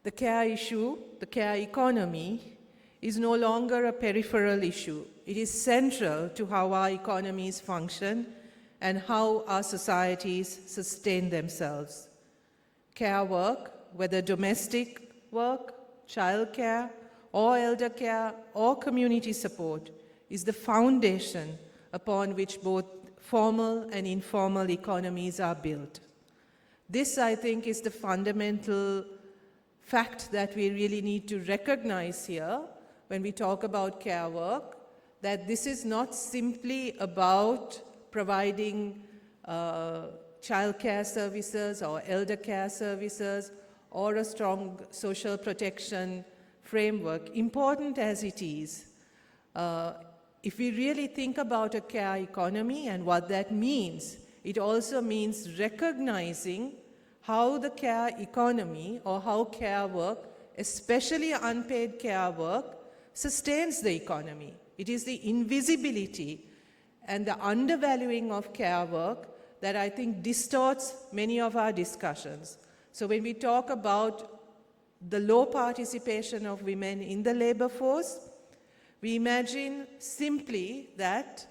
The care issue, the care economy, is no longer a peripheral issue. It is central to how our economies function and how our societies sustain themselves. Care work, whether domestic work, childcare, or elder care, or community support, is the foundation upon which both formal and informal economies are built. This, I think, is the fundamental fact that we really need to recognize here when we talk about care work, that this is not simply about providing child care services or elder care services or a strong social protection framework, important as it is. If we really think about a care economy and what that means, it also means recognizing how the care economy or how care work, especially unpaid care work, sustains the economy. It is the invisibility and the undervaluing of care work that I think distorts many of our discussions. So when we talk about the low participation of women in the labor force, we imagine simply that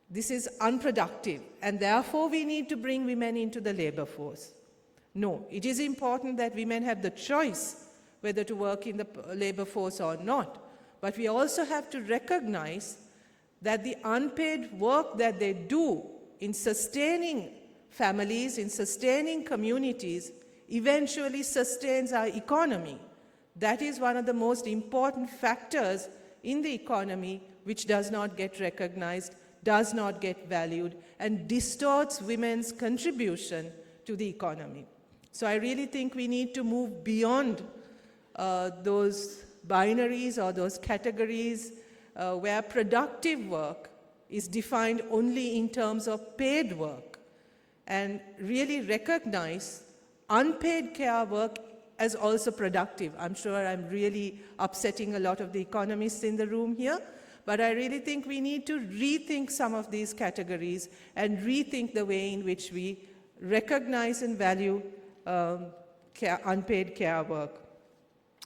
this is unproductive and therefore we need to bring women into the labor force. No, it is important that women have the choice whether to work in the labor force or not. But we also have to recognize that the unpaid work that they do in sustaining families, in sustaining communities, eventually sustains our economy. That is one of the most important factors in the economy which does not get recognized, does not get valued, and distorts women's contribution to the economy. So I really think we need to move beyond those binaries or those categories where productive work is defined only in terms of paid work, and really recognize unpaid care work as also productive. I'm sure I'm really upsetting a lot of the economists in the room here, but I really think we need to rethink some of these categories and rethink the way in which we recognize and value unpaid care work.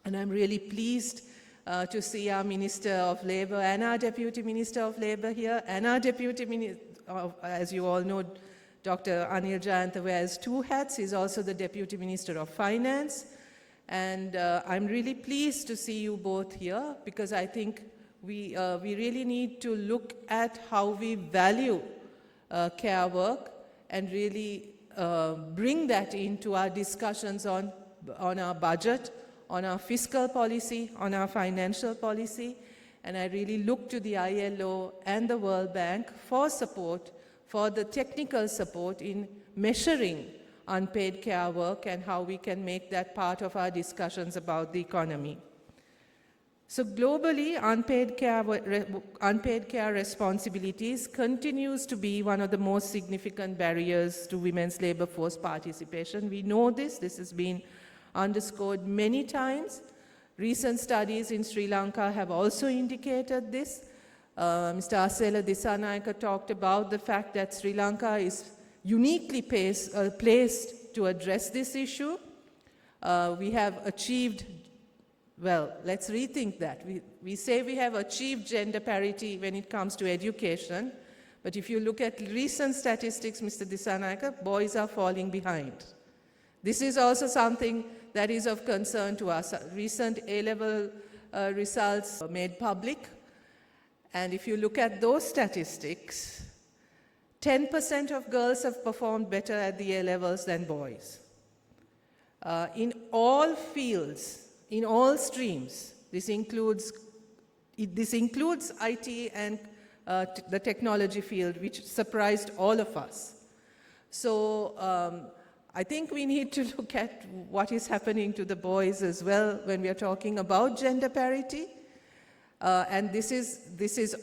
And I'm really pleased to see our Minister of Labour and our Deputy Minister of Labour here, and our Deputy Minister, as you all know, Dr. Anil Jayantha wears two hats. He's also the Deputy Minister of Finance. And I'm really pleased to see you both here, because I think we really need to look at how we value care work and really bring that into our discussions on our budget, on our fiscal policy, on our financial policy. And I really look to the ILO and the World Bank for support, for the technical support in measuring unpaid care work and how we can make that part of our discussions about the economy. So globally, unpaid care responsibilities continues to be one of the most significant barriers to women's labor force participation. We know this. This has been underscored many times. Recent studies in Sri Lanka have also indicated this. Mr. Asela Disanayaka talked about the fact that Sri Lanka is uniquely placed to address this issue. We have achieved, well, let's rethink that. We say we have achieved gender parity when it comes to education, but if you look at recent statistics, Mr. Disanayaka, boys are falling behind. This is also something that is of concern to us. Recent A-level results made public, and if you look at those statistics, 10% of girls have performed better at the A-levels than boys. In all fields, in all streams, this includes IT and the technology field, which surprised all of us. So I think we need to look at what is happening to the boys as well when we are talking about gender parity. And this is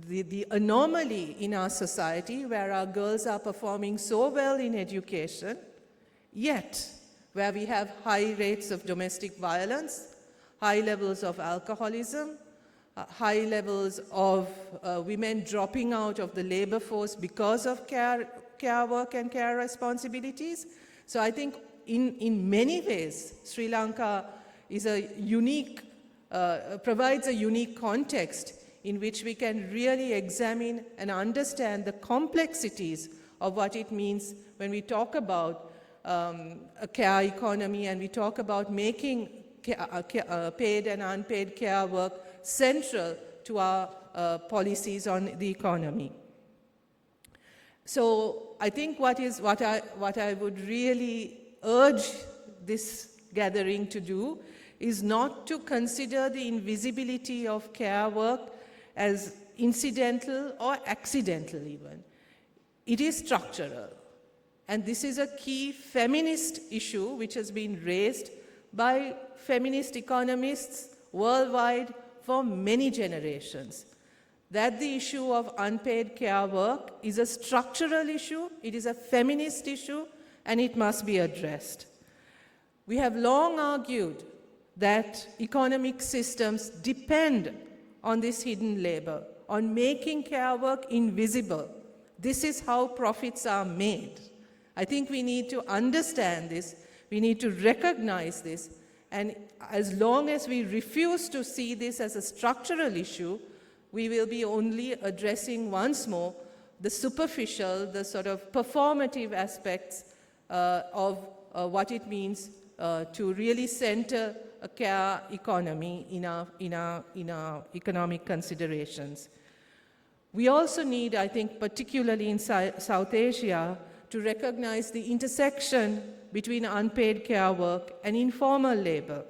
the anomaly in our society, where our girls are performing so well in education, yet where we have high rates of domestic violence, high levels of alcoholism, high levels of women dropping out of the labor force because of care work and care responsibilities. So I think in many ways, Sri Lanka is a unique, provides a unique context in which we can really examine and understand the complexities of what it means when we talk about a care economy and we talk about making paid and unpaid care work central to our policies on the economy. So I think what I would really urge this gathering to do is not to consider the invisibility of care work as incidental or accidental even. It is structural. And this is a key feminist issue which has been raised by feminist economists worldwide for many generations. That the issue of unpaid care work is a structural issue, it is a feminist issue, and it must be addressed. We have long argued that economic systems depend on this hidden labor, on making care work invisible. This is how profits are made. I think we need to understand this, we need to recognize this, and as long as we refuse to see this as a structural issue, we will be only addressing once more the superficial, the sort of performative aspects of what it means to really center a care economy in our economic considerations. We also need, I think, particularly in South Asia, to recognize the intersection between unpaid care work and informal labor.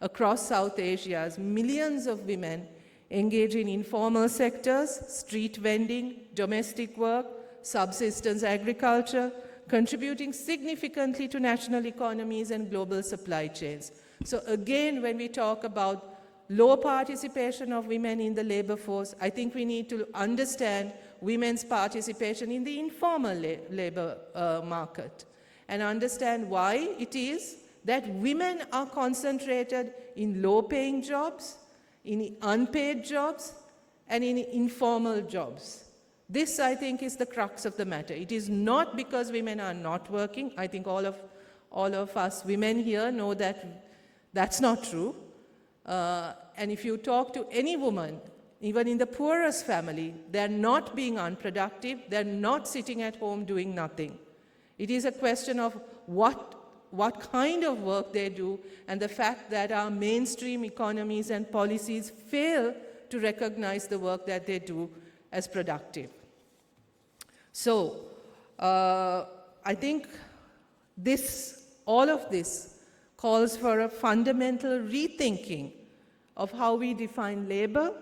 Across South Asia, millions of women engage in informal sectors, street vending, domestic work, subsistence agriculture, contributing significantly to national economies and global supply chains. So again, when we talk about low participation of women in the labor force, I think we need to understand women's participation in the informal labor market and understand why it is that women are concentrated in low-paying jobs, in unpaid jobs, and in informal jobs. This, I think, is the crux of the matter. It is not because women are not working. I think all of us women here know that that's not true. And if you talk to any woman, even in the poorest family, they're not being unproductive, they're not sitting at home doing nothing. It is a question of what kind of work they do and the fact that our mainstream economies and policies fail to recognize the work that they do as productive. So I think all of this calls for a fundamental rethinking of how we define labor,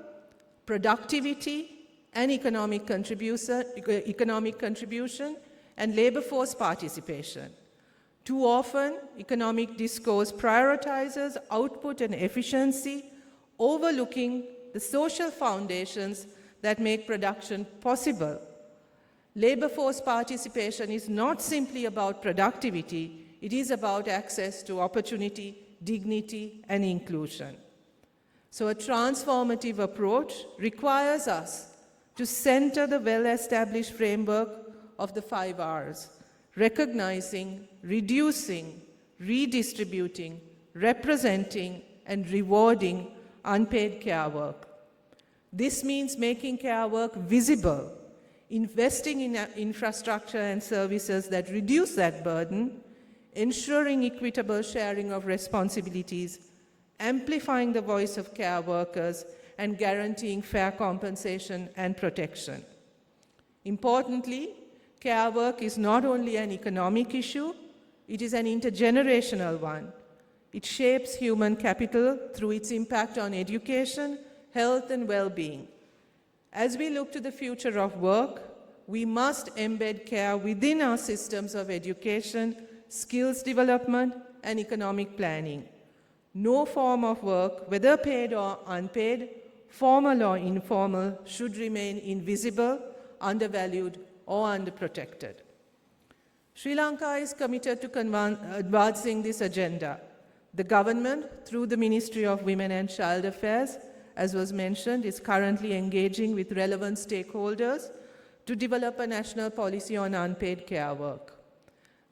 productivity, and economic contribution, and labor force participation. Too often, economic discourse prioritizes output and efficiency, overlooking the social foundations that make production possible. Labor force participation is not simply about productivity, it is about access to opportunity, dignity, and inclusion. So a transformative approach requires us to center the well-established framework of the 5 Rs, recognizing, reducing, redistributing, representing, and rewarding unpaid care work. This means making care work visible, investing in infrastructure and services that reduce that burden, ensuring equitable sharing of responsibilities, amplifying the voice of care workers, and guaranteeing fair compensation and protection. Importantly, care work is not only an economic issue, it is an intergenerational one. It shapes human capital through its impact on education, health, and well-being. As we look to the future of work, we must embed care within our systems of education, skills development, and economic planning. No form of work, whether paid or unpaid, formal or informal, should remain invisible, undervalued, or underprotected. Sri Lanka is committed to advancing this agenda. The government, through the Ministry of Women and Child Affairs, as was mentioned, is currently engaging with relevant stakeholders to develop a national policy on unpaid care work.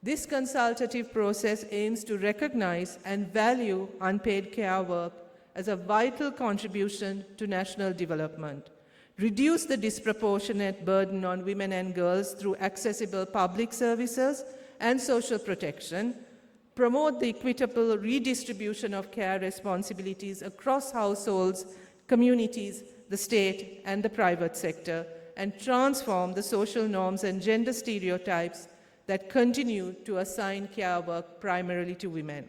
This consultative process aims to recognize and value unpaid care work as a vital contribution to national development, reduce the disproportionate burden on women and girls through accessible public services and social protection, promote the equitable redistribution of care responsibilities across households, communities, the state, and the private sector, and transform the social norms and gender stereotypes that continue to assign care work primarily to women.